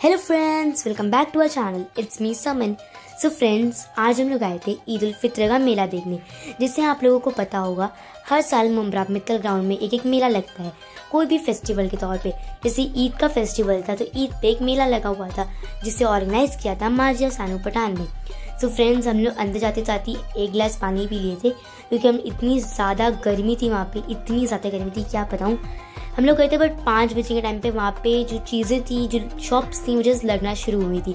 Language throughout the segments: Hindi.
Hello friends, welcome back to our channel. It's me Saman. So friends, आज हम लोग आए थे ईद उल फित्र का मेला देखने। जिससे आप लोगों को पता होगा, हर साल मुमरा मित्तल ग्राउंड में एक मेला लगता है कोई भी फेस्टिवल के तौर पे। जैसे ईद का फेस्टिवल था तो ईद पे एक मेला लगा हुआ था जिसे ऑर्गेनाइज किया था मार्जिया सानू पठान ने। सो फ्रेंड्स, हम लोग अंदर जाते जाते एक गिलास पानी पी लिए थे क्योंकि हम इतनी ज़्यादा गर्मी थी वहाँ पे, इतनी ज़्यादा गर्मी थी क्या बताऊँ। हम लोग गए थे बट 5 बजे के टाइम पे वहाँ पे जो चीज़ें थी, जो शॉप्स थी, मुझे लगना शुरू हुई थी।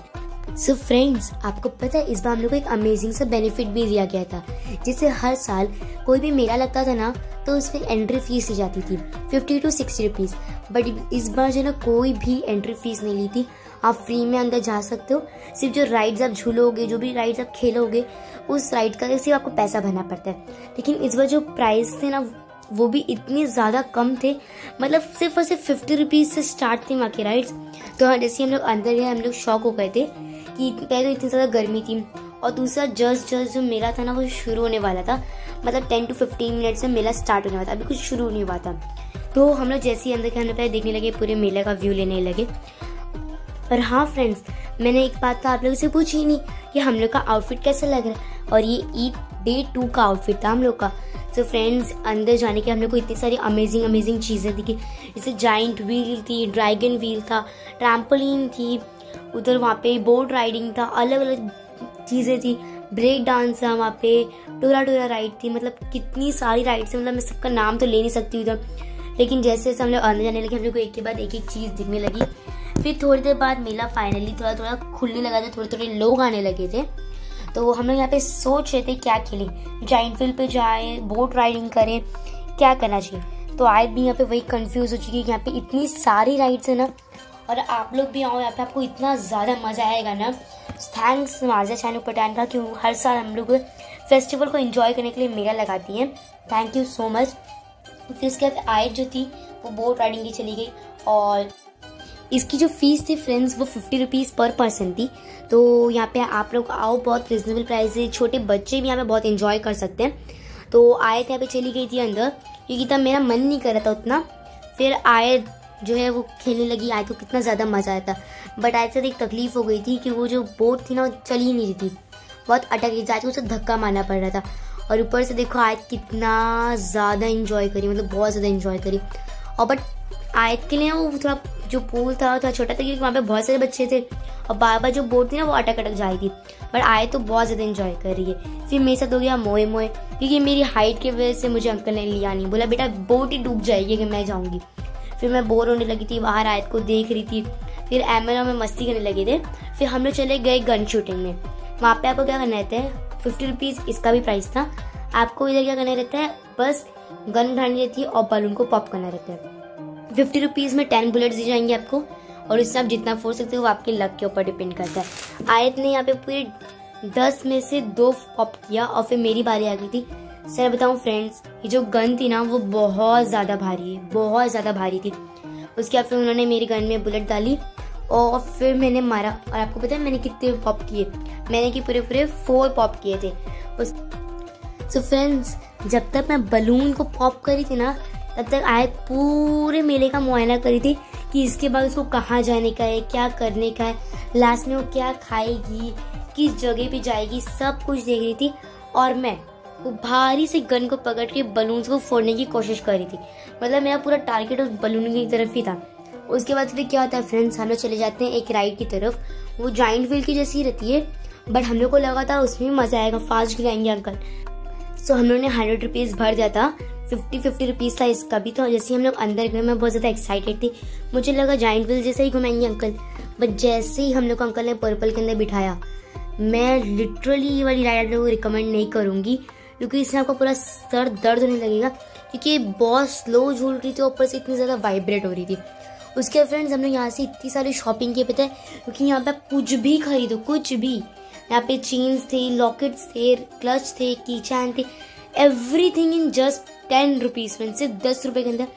सो फ्रेंड्स, आपको पता है इस बार हम लोग को एक अमेजिंग सा बेनिफिट भी दिया गया था। जिससे हर साल कोई भी मेला लगता था ना तो उसमें एंट्री फीस ली जाती थी 50 to 60 रुपीज़। बट इस बार जो ना कोई भी एंट्री फीस नहीं ली थी, आप फ्री में अंदर जा सकते हो। सिर्फ जो राइड्स आप झूलोगे, जो भी राइड्स आप खेलोगे, उस राइड का सिर्फ आपको पैसा भरना पड़ता है। लेकिन इस बार जो प्राइस थे ना वो भी इतने ज़्यादा कम थे, मतलब सिर्फ और सिर्फ 50 रुपीज़ से स्टार्ट थे वहाँ के राइड्स। तो हाँ, जैसे हम लोग अंदर गए हम लोग शॉक हो गए थे कि पहले तो इतनी ज़्यादा गर्मी थी और दूसरा जस्ट जो मेला था ना वो शुरू होने वाला था। मतलब 10 to 15 मिनट्स में मेला स्टार्ट होने वाला था, अभी कुछ शुरू नहीं हुआ था। तो हम लोग जैसे ही अंदर के हम लोग पहले देखने लगे, पूरे मेले का व्यू लेने लगे। पर हाँ फ्रेंड्स, मैंने एक बात तो आप लोगों से पूछी ही नहीं कि हम लोग का आउटफिट कैसा लग रहा है। और ये ईद डे 2 का आउटफिट था हम लोग का। सो फ्रेंड्स, अंदर जाने के हम लोग को इतनी सारी अमेजिंग चीज़ें दिखी। जैसे जाइंट व्हील थी, ड्रैगन व्हील था, ट्रैम्पोलिन थी, उधर वहाँ पे बोट राइडिंग था, अलग अलग चीज़ें थी, ब्रेक डांस था वहाँ पे, टूरा राइड थी। मतलब कितनी सारी राइड्स है, मतलब मैं सबका नाम तो ले नहीं सकती उधर। लेकिन जैसे जैसे हम लोग अंदर जाने लगे हम लोग को एक के बाद एक चीज़ दिखने लगी। फिर थोड़ी देर बाद मेला फाइनली थोड़ा खुलने लगा था, थोड़े लोग आने लगे थे। तो हम लोग यहाँ पे सोच रहे थे क्या खेलें, जाइंट व्हील पे जाएं, बोट राइडिंग करें, क्या करना चाहिए। तो आज भी यहाँ पे वही कंफ्यूज हो चुकी है कि यहाँ पे इतनी सारी राइड्स है ना, और आप लोग भी आओ यहाँ पे, आपको इतना ज़्यादा मज़ा आएगा ना। थैंक्स मार्जिया सानू पठान का कि हर साल हम लोग फेस्टिवल को एंजॉय करने के लिए मेला लगाती हैं। Thank you so much. फिर इसके बाद आयत जो थी वो बोट राइडिंग की चली गई और इसकी जो फीस थी फ्रेंड्स वो 50 रुपीज़ पर पर्सन थी। तो यहाँ पे आप लोग आओ, बहुत रिजनेबल प्राइस है, छोटे बच्चे भी यहाँ पे बहुत एंजॉय कर सकते हैं। तो आयत यहाँ पे चली गई थी अंदर क्योंकि तब मेरा मन नहीं कर रहा था उतना। फिर आयत जो है वो खेलने लगी। आयत को कितना ज़्यादा मज़ा आया था, बट आयत से एक तकलीफ हो गई थी कि वो जो बोट थी ना वो चल ही नहीं रही थी, बहुत अटक रही थी। आयत को उसे धक्का मारना पड़ रहा था। और ऊपर से देखो आयत कितना ज़्यादा इंजॉय करी, मतलब बहुत ज़्यादा इंजॉय करी। और बट आयत के लिए वो थोड़ा जो पूल था थोड़ा छोटा था क्योंकि वहाँ पे बहुत सारे बच्चे थे और बार बार जो बोट थी ना वो अटक जा रही थी। बट आयत तो बहुत ज़्यादा इंजॉय कर रही है। फिर मेरे साथ हो गया मोए क्योंकि मेरी हाइट की वजह से मुझे अंकल ने लिया नहीं, बोला बेटा बोट ही डूब जाएगी कि मैं जाऊँगी। फिर मैं बोर होने लगी थी, बाहर आयत को देख रही थी। फिर एमएल में मस्ती करने लगे थे। फिर हम लोग चले गए गन शूटिंग में। वहाँ पे आपको क्या करना रहता है, 50 रुपीज़ इसका भी प्राइस था। आपको इधर क्या करना रहता है, बस गन उठानी रहती है और बलून को पॉप करना रहता है। 50 रुपीज़ में 10 बुलेट्स दी जाएंगे आपको और इससे आप जितना फोड़ सकते हो वो आपके लक के ऊपर डिपेंड करता है। आयत ने यहाँ पे पूरे 10 में से 2 पॉप किया और फिर मेरी बारी आ गई थी। सर बताऊँ फ्रेंड्स, ये जो गन थी ना वो बहुत ज़्यादा भारी है, बहुत ज़्यादा भारी थी। उसके बाद फिर उन्होंने मेरी गन में बुलेट डाली और फिर मैंने मारा। और आपको पता है मैंने कितने पॉप किए, मैंने कि पूरे 4 पॉप किए थे। सो फ्रेंड्स, जब तक मैं बलून को पॉप करी थी ना तब तक आयत पूरे मेले का मुआयना करी थी कि इसके बाद उसको कहाँ जाने का है, क्या करने का है, लास्ट में वो क्या खाएगी, किस जगह पे जाएगी, सब कुछ देख रही थी। और मैं वो भारी से गन को पकड़ के बलून्स को फोड़ने की कोशिश कर रही थी। मतलब मेरा पूरा टारगेट उस बलून की तरफ ही था। उसके बाद फिर क्या होता है फ्रेंड्स, हम लोग चले जाते हैं एक राइड की तरफ। वो जाइंट व्हील की जैसी रहती है बट हम लोग को लगा था उसमें मजा आएगा, फास्ट गिराएंगे अंकल। सो हम लोग ने 100 रुपीज़ भर दिया था। 50 रुपीज़ था इसका भी। तो जैसे हम लोग अंदर गए मैं बहुत ज़्यादा एक्साइटेड थी, मुझे लगा जाइंट व्हील जैसे ही घुमाएंगे अंकल। बट जैसे ही हम लोग को अंकल ने पर्पल के अंदर बिठाया, मैं लिटरली ये वाली राइड आप लोगों को रिकमेंड नहीं करूँगी क्योंकि इससे आपका पूरा सर दर्द होने लगेगा क्योंकि बहुत स्लो झूल रही थी, ऊपर से इतनी ज़्यादा वाइब्रेट हो रही थी। उसके फ्रेंड्स हम लोग यहाँ से इतनी सारी शॉपिंग किए, पता है, क्योंकि यहाँ पे आप कुछ भी खरीदो, कुछ भी। यहाँ पे चेन्स थे, लॉकेट्स थे, क्लच थे, की चैन थे, एवरीथिंग इन जस्ट 10 रुपीज़। सिर्फ 10 रुपये के अंदर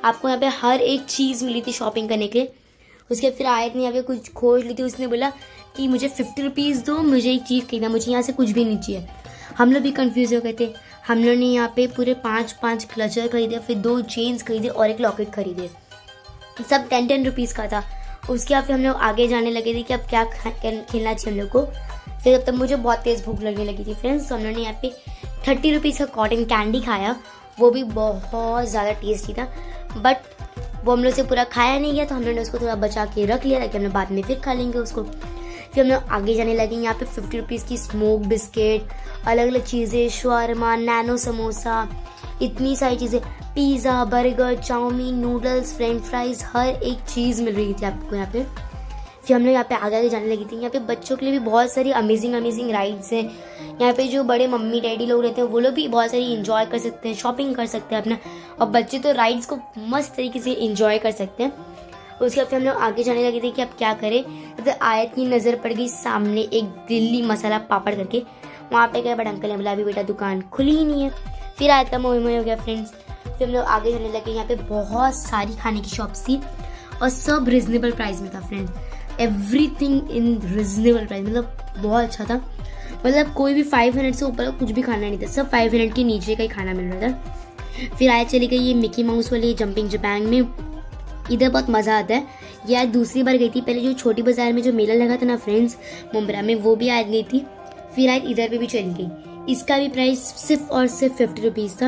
आपको यहाँ पे हर एक चीज़ मिली थी शॉपिंग करने के लिए। उसके फिर आयत ने यहाँ पे कुछ खोज ली थी, उसने बोला कि मुझे 50 रुपीज़ दो, मुझे एक चीज़ खरीदना, मुझे यहाँ से कुछ भी नहीं चाहिए। हम लोग भी कंफ्यूज हो गए थे। हम लोग ने यहाँ पे पूरे 5 क्लचर खरीदे, फिर 2 चेन्स खरीदे और एक लॉकेट खरीदे। सब 10 रुपीज़ का था। उसके बाद फिर हम लोग आगे जाने लगे थे कि अब क्या खेलना चाहिए हम लोग को। फिर तब मुझे बहुत तेज़ भूख लगने लगी थी फ्रेंड्स, तो हम लोगों ने यहाँ पे 30 रुपीज़ का कॉटन कैंडी खाया। वो भी बहुत ज़्यादा टेस्टी था, बट वो हम लोग से पूरा खाया नहीं गया, तो हम लोगों ने उसको थोड़ा बचा के रख लिया ताकि हम लोग बाद में फिर खा लेंगे उसको। फिर हम लोग आगे जाने लगे। यहाँ पे 50 रुपीज़ की स्मोक बिस्किट, अलग अलग चीज़ें, शवारमा, नैनो समोसा, इतनी सारी चीज़ें, pizza, burger, chowmein, noodles, French fries, हर एक चीज़ मिल रही थी आपको यहाँ पे। फिर हम लोग यहाँ पे आगे आगे जाने लगी थी। यहाँ पे बच्चों के लिए भी बहुत सारी अमेजिंग राइड्स हैं। यहाँ पे जो बड़े मम्मी डैडी लोग रहते हैं वो लोग भी बहुत सारी इंजॉय कर सकते हैं, शॉपिंग कर सकते हैं अपना, और बच्चे तो राइड्स को मस्त तरीके से इंजॉय कर सकते हैं। उसके बाद फिर हम लोग आगे जाने लगे थे कि अब क्या करें। तो आयत की नज़र पड़ गई सामने एक दिल्ली मसाला पापड़ करके। वहाँ पे गए, बड़े अंकल ने बोला अभी बेटा दुकान खुली ही नहीं है। फिर आयत का मोह हो गया फ्रेंड्स। फिर हम लोग आगे जाने लगे। यहाँ पे बहुत सारी खाने की शॉप्स थी और सब रिजनेबल प्राइस में था friends. Everything in reasonable price, मतलब बहुत अच्छा था। मतलब कोई भी 500 से ऊपर कुछ भी खाना नहीं था, सब 500 के नीचे का ही खाना मिल रहा था। फिर आयत चली गई ये मिकी माउस वाली जंपिंग जपैंग में। इधर बहुत मज़ा आता है। यह दूसरी बार गई थी, पहले जो छोटी बाजार में जो मेला लगा था ना फ्रेंड्स मुंब्रा में, वो भी आयत गई थी। फिर आयत इधर पे भी चली गई। इसका भी प्राइस सिर्फ और सिर्फ 50 रुपीज़ था।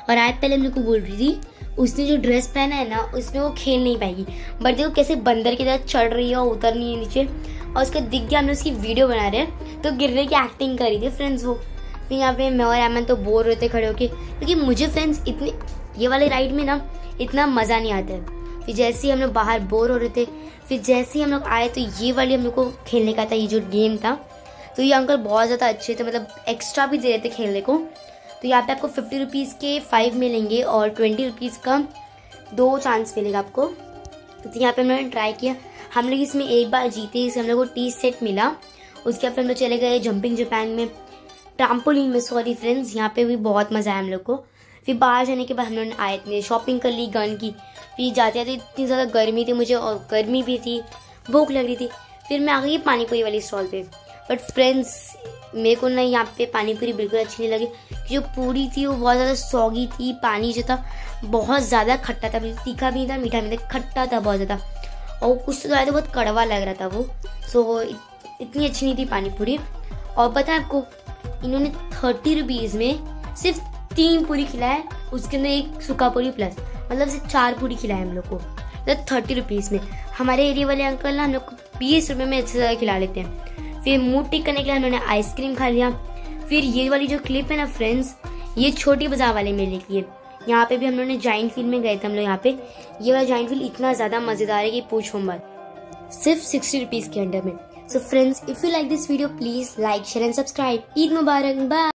और आयत पहले मेरे को बोल रही थी उसने जो ड्रेस पहना है ना उसमें वो खेल नहीं पाएगी, बट देखो कैसे बंदर की तरह चढ़ रही है और उतर नहीं है नीचे। और उसका दिख गया, हमने उसकी वीडियो बना रहे हैं तो गिरने की एक्टिंग करी थी फ्रेंड्स वो। फिर यहाँ पे मैं और अमन तो बोर होते खड़े होके, क्योंकि मुझे फ्रेंड्स इतने ये वाले राइड में ना इतना मज़ा नहीं आता है। फिर जैसे ही हम लोग बाहर बोर हो रहे थे, फिर जैसे ही हम लोग आए तो ये वाली हम लोग को खेलने का था, ये जो गेम था। तो ये अंकल बहुत ज़्यादा अच्छे थे, मतलब एक्स्ट्रा भी दे रहे थे खेलने को। तो यहाँ पे आपको 50 रुपीज़ के 5 मिलेंगे और 20 रुपीज़ का 2 चांस मिलेगा आपको। तो यहाँ पे हम लोगों ने ट्राई किया, हम लोग इसमें एक बार जीते, इससे हम लोग को टी सेट मिला। उसके बाद हम लोग चले गए जंपिंग जपैंग में, ट्राम्पोलिन में, सॉरी फ्रेंड्स, यहाँ पे भी बहुत मज़ा आया हम लोग को। फिर बाहर जाने के बाद हम लोगों ने आयत ने शॉपिंग कर ली गन की। फिर जाते जाते इतनी ज़्यादा गर्मी थी मुझे, और गर्मी भी थी, भूख लग रही थी। फिर मैं आ गई पानीपुरी वाली स्टॉल पे। बट फ्रेंड्स मेरे को ना यहाँ पे पानीपुरी बिल्कुल अच्छी नहीं लगी। जो पूरी थी वो बहुत ज़्यादा सौगी थी, पानी जो था बहुत ज़्यादा खट्टा था, बिल्कुल तीखा भी नहीं था, मीठा भी नहीं था, खट्टा था बहुत ज़्यादा, और कुछ तो ज़्यादा बहुत कड़वा लग रहा था वो। सो इतनी अच्छी नहीं थी पानीपुरी। और पता है आपको, इन्होंने 30 रुपीज़ में सिर्फ 3 पूरी खिलाए, उसके अंदर एक सूखा पूरी प्लस, मतलब सिर्फ 4 पूरी खिलाए हम लोग को, मतलब 30 रुपीज़ में। हमारे एरिया वाले अंकल ना हम लोग को 20 रुपये में अच्छे से ज़्यादा खिला लेते हैं। फिर मुंह टिक करने के लिए उन्होंने आइसक्रीम खा लिया। फिर ये वाली जो क्लिप है ना फ्रेंड्स, ये छोटी बाजार वाले मेले की है। यहाँ पे भी हम लोगों ने जाइंट व्हील में गए थे हम लोग। यहाँ पे ये वाला जाइंट व्हील इतना ज़्यादा मज़ेदार है कि पूछो मत, सिर्फ 60 रुपीज़ के अंडर में। So friends, if you like this video please like, share and subscribe. Eid मुबारक, बाय।